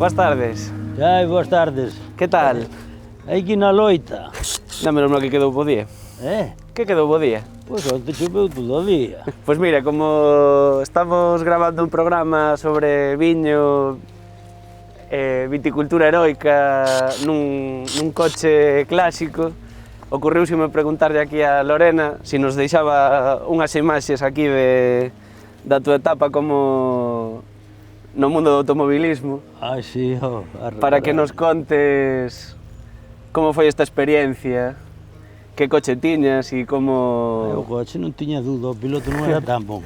Boas tardes. Boas tardes. Que tal? Aquí na loita. Dámelo no que quedou bo día. Que quedou bo día? Pois onte choveu todo o día. Pois mira, como estamos gravando un programa sobre viño, viticultura heroica nun coche clásico, ocorreuseme preguntarlle aquí a Lorena se nos deixaba unhas imaxes aquí da túa etapa como no mundo do automobilismo. Sí, para que nos contes como foi esta experiencia, que coche tiñas e como... O coche non tiña duda, o piloto non era tan bon,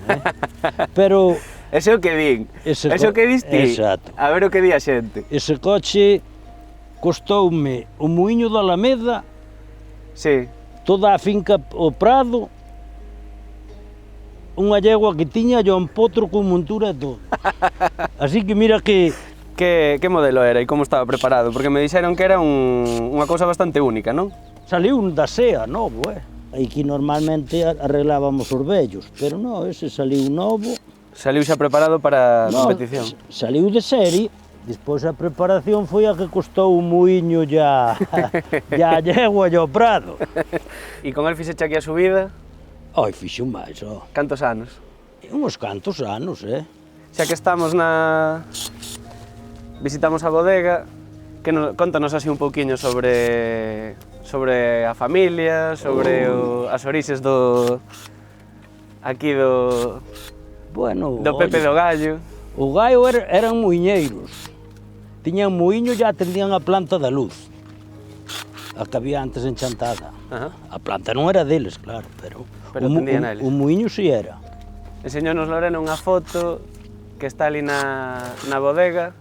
Pero... Ese é o que din, ese é o que dis ti. Exacto. A ver o que di a xente. Ese coche costoume o muiño da Alameda, Sí. toda a finca o Prado, unha yegua que tiña John Potro con montura e todo. Así que mira que... Que modelo era e como estaba preparado? Porque me dixeron que era unha cousa bastante única, non? Saliu un da SEA novo, Aquí normalmente arreglábamos os vellos, pero non, ese saliu novo. Saliu xa preparado para a competición. Saliu de serie, despois a preparación foi a que costou un muiño ya a yegua e o Prado. E con el fixeche aquí a subida? Fixo máis, Cantos anos? Uns cantos anos, Xa que estamos visitamos a bodega, contanos así un pouquiño sobre a familia, sobre as orixes do Pepe do Gallo. O Gallo eran muiñeiros, tiñan muiño e atendían a planta da luz, a que había antes en Chantada. A planta non era deles, claro, pero atendían a eles. O muiño si era. Enseñounos Lorena unha foto que está ali na bodega,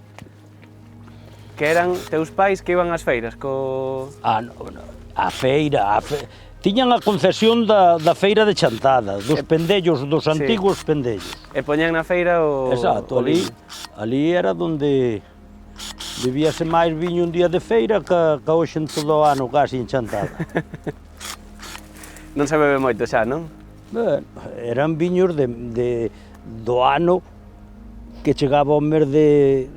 que eran teus pais que iban ás feiras co... A feira, tiñan a concesión da feira de Chantada, dos pendellos, dos antigos pendellos. E poñían na feira o... Exacto, ali era donde bebíase máis viño un día de feira que hoxe en todo o ano casi en Chantada. Non se bebe moito xa, non? Eran viños do ano que chegaba o mes de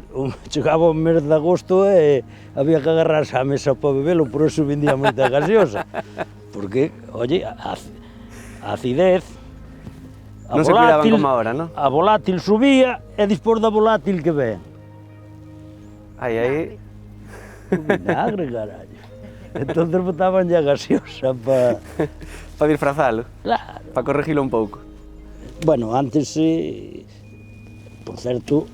agosto e había que agarrarse á mesa para bebelo, por eso vendía moita gaseosa. Porque, oye, a acidez, non se cuidaban como ahora, non? A volátil subía e despois da volátil que ven. Aí... Vinagre, carallo. Entón botaban ya gaseosa para... Para disfrazalo? Claro. Para corregilo un pouco. Bueno, antes, por certo,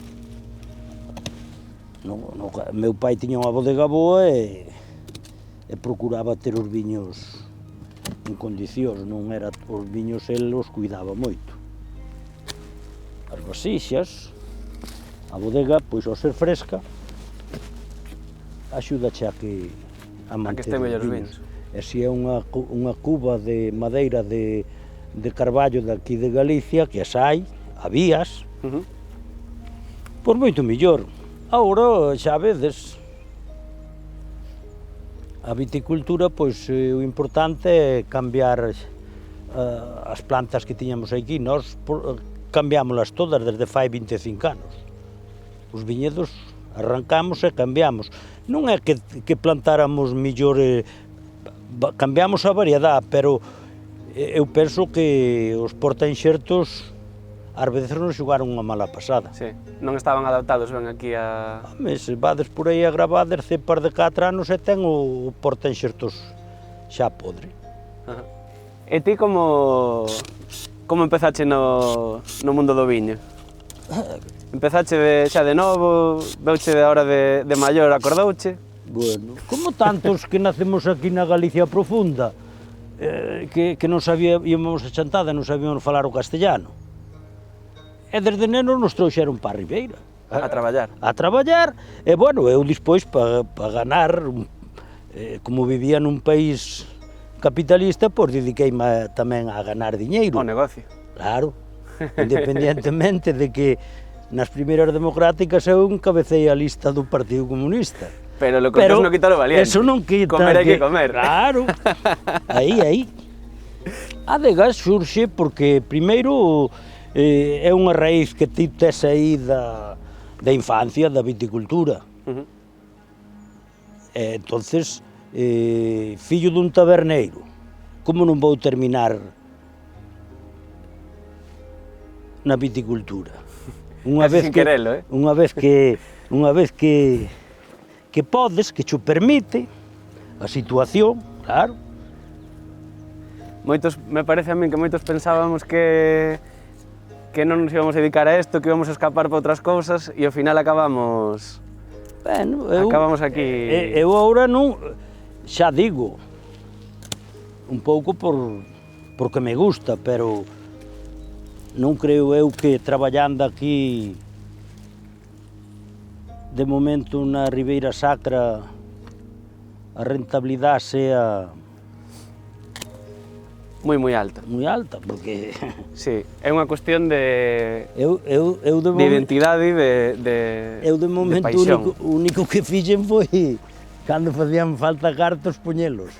meu pai tiña unha bodega boa e procuraba ter os viños en condicións, non era os viños, el os cuidaba moito. As vasixas, a bodega, pois ao ser fresca, axúdache a manter estén mellor os viños. E se é unha cuba de madeira de carballo daqui de Galicia, que as hai, habías, pois moito mellor. Agora, xa vedes, a viticultura, pois o importante é cambiar as plantas que tiñamos aquí. Nós cambiámolas todas desde fai 25 anos. Os viñedos arrancamos e cambiamos. Non é que plantáramos mellor, cambiamos a variedade, pero eu penso que os portaenxertos ás veces nos xogaron unha mala pasada. Sí, non estaban adaptados ben aquí a... Se vades por aí a gravades cepas de 4 anos e ten o portaenxertos xa podre. E ti como empezache no mundo do viño? Empezache xa de novo, veuche de hora de maior, acordouche? Bueno, como tantos que nacemos aquí na Galicia profunda, que non íamos a Chantada, non sabíamos falar o castellano. E desde nenos nos trouxeron para a Ribeira. A traballar. A traballar, e bueno, eu despois para ganar, como vivía nun país capitalista, pois dediqueime tamén a ganar diñeiro. O negocio. Claro, independientemente de que nas primeiras democráticas eu encabecei a lista do Partido Comunista. Pero lo cortés non quita lo valiente. Eso non quita. Comer hai que comer. Claro, aí. A adega xurxe porque, primeiro, é unha raíz que ti tes aí da infancia, da viticultura. Entonces, fillo dun taberneiro, como non vou terminar na viticultura? Unha Casi sin querelo, unha vez que podes, que cho permite a situación, claro. Me parece a min que moitos pensábamos que non nos íbamos a dedicar a isto, que íbamos a escapar para outras cousas e ao final acabamos aquí. Eu agora non, xa digo, un pouco porque me gusta, pero non creo eu que traballando aquí de momento na Ribeira Sacra a rentabilidade sea moi alta. moi alta, porque Sí, é unha cuestión de identidade e de momento de paixón. o único que fixen foi cando facían falta cartos poñelos.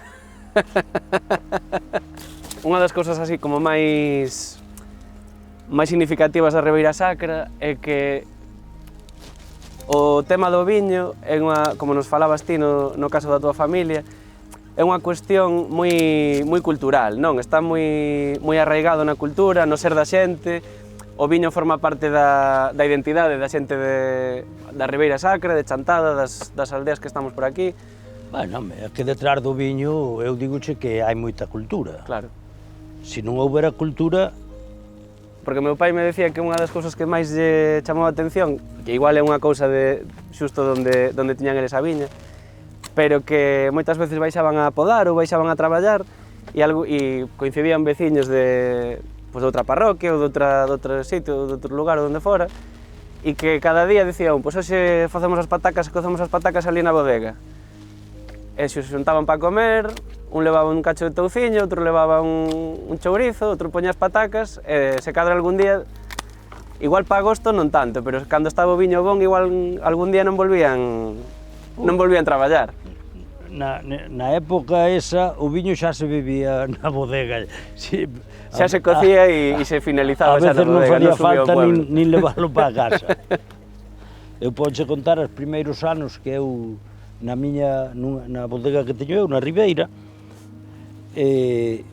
Unha das cousas así como máis significativas da Ribeira Sacra é que o tema do viño é como nos falabas ti no caso da tua familia, é unha cuestión moi cultural, non? Está moi arraigado na cultura, no ser da xente, o viño forma parte da identidade da xente da Ribeira Sacra, de Chantada, das aldeas que estamos por aquí. Bueno, é que detrás do viño eu digoche que hai moita cultura. Claro. Se non houbera cultura... Porque meu pai me decía que unha das cousas que máis lle chamou a atención, que igual é unha cousa de xusto donde tiñan eles a viña, pero que moitas veces baixaban a podar ou baixaban a traballar e coincidían veciños de outra parroquia ou de outro sitio, de outro lugar ou donde fora, e que cada día dicían, pois hoxe facemos as patacas e cocemos as patacas ali na bodega. E se xuntaban para comer, un levaba un cacho de touciño, outro levaba un chourizo, outro poñía as patacas, e se cadra algún día, igual para agosto non tanto, pero cando estaba o viño bon, igual algún día non volvían traballar. Na época esa, o viño xa se bebía na bodega. Xa se cocía e se finalizaba xa na bodega, non faría falta nin leválo para casa. Eu podo contar os primeiros anos que eu na bodega que teño eu, na Ribeira,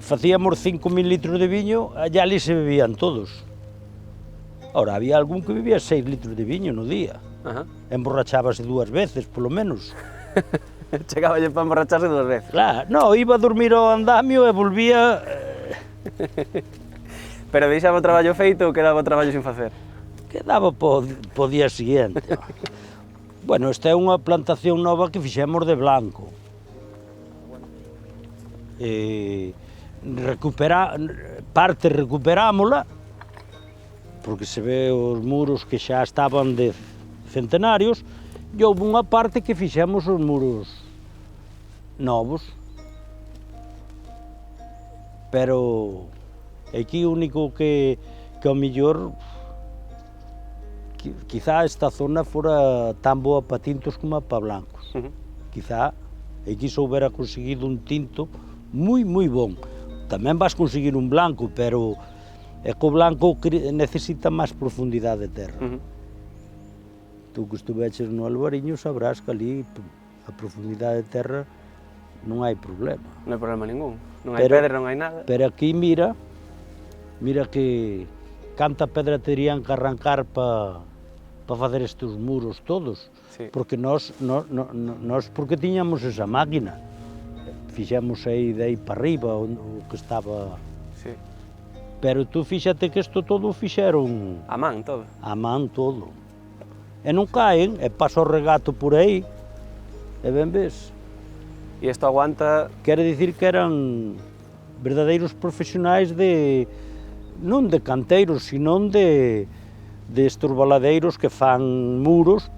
facíamos 5.000 litros de viño, allá ali se bebían todos. Ahora, había algún que bebía 6 litros de viño no día. Emborrachábase 2 veces, polo menos. Chegaballe para emborracharse 2 veces. Claro, non, iba a dormir ao andamio e volvía... Pero deixaba o traballo feito ou quedaba o traballo sin facer? Quedaba po día siguiente. Bueno, esta é unha plantación nova que fixemos de blanco. Parte recuperámola, porque se ve os muros que xa estaban de centenarios, e houve unha parte que fixemos os muros novos. Pero aquí o único que ao mellor, quizá esta zona fora tan boa para tintos como para blancos. Quizá aquí se houbera conseguido un tinto moi bon. Tamén vas conseguir un blanco, pero é que o blanco necesita máis profundidade de terra. Tú que estuveches no Albariño sabrás que ali a profundidade de terra non hai problema. Non hai problema ningún. Non hai pedra, non hai nada. Pero aquí mira que canta pedra terían que arrancar para facer estes muros todos, porque nós porque tiñamos esa máquina, fixemos aí de aí para arriba o que estaba... Pero tú fíxate que isto todo fixeron... A man todo. A man todo. E non caen, e pasa o regato por aí, e ben ves. E isto aguanta... Quere dicir que eran verdadeiros profesionais non de canteiros, sino de estes baladeiros que fan muros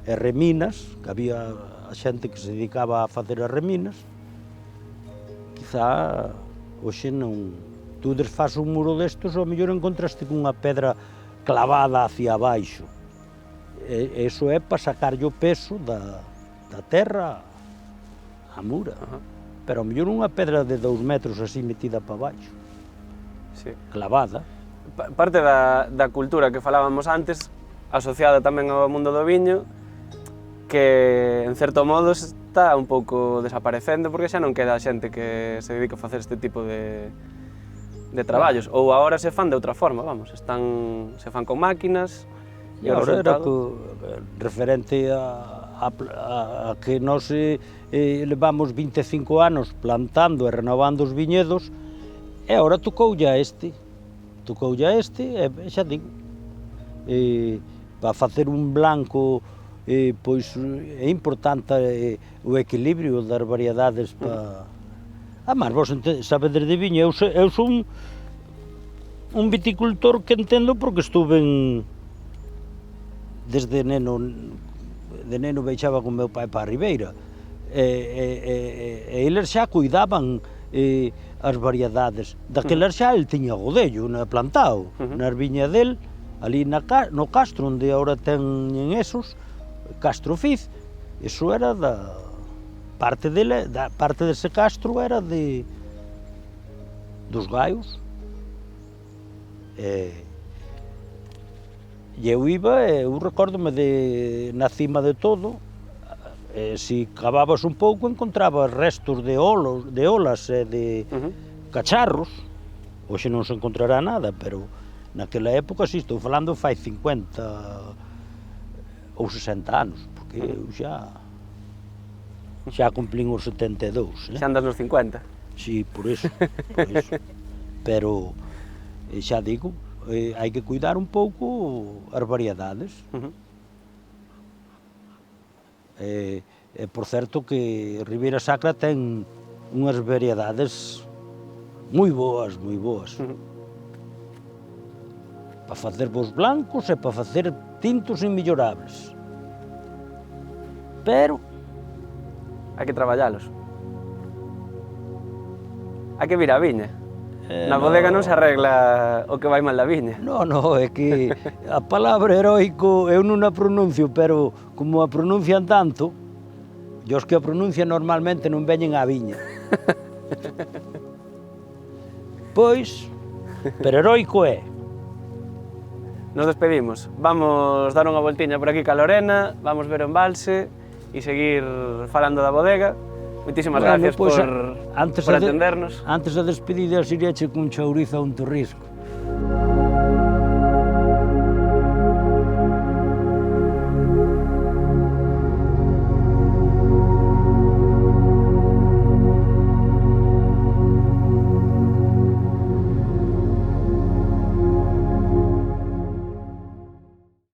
e reminas, que había a xente que se dedicaba a facer as reminas. Quizá hoxe non... Tú desfás un muro destes, ao mellor encontraste cunha pedra clavada hacia abaixo. Eso é para sacarlle o peso da terra á mura. Pero ao mellor unha pedra de 2 metros así metida para baixo, clavada. Parte da cultura que falábamos antes, asociada tamén ao mundo do viño, que en certo modo está un pouco desaparecendo porque xa non queda xente que se dedica a facer este tipo de traballos, ou agora se fan de outra forma, vamos, se fan con máquinas e o resultado... referente a que nós levamos 25 anos plantando e renovando os viñedos, e agora tocoulle a este, e xa digo, para facer un blanco, pois é importante o equilibrio das variedades para... Además, vos sabedes de viña, eu son un viticultor que entendo porque estuve desde neno veixaba con meu pai para a Ribeira, e eles xa cuidaban as variedades. Daquelas xa el tiña godello plantado nas viñas del, ali no Castro, onde agora teñen esos, Castro Fiz, eso era da parte dese Castro era dos Gaios. E eu iba, eu recórdome na cima de todo, se cavabas un pouco encontrabas restos de olas e de cacharros. Hoxe non se encontrará nada, pero naquela época, si estou falando, fai 50 ou 60 anos, porque eu xa cumplín os 72. Xa andas nos 50? Si, por iso. Pero, xa digo, hai que cuidar un pouco as variedades. Por certo que Ribeira Sacra ten unhas variedades moi boas, para facer bons blancos e para facer tintos inmellorables. Pero hai que traballalos. Hai que vir á viña. Na bodega non se arregla o que vai mal da viña. Non, é que a palabra heroico eu non a pronuncio, pero como a pronuncian tanto, e os que a pronuncian normalmente non veñen á viña. Pois, pero heroico é. Nos despedimos. Vamos dar unha voltiña por aquí ca Lorena, vamos ver o embalse e seguir falando da bodega. Moitísimas gracias por atendernos. Antes da despedida, iríache cun chourizo a un torrisco.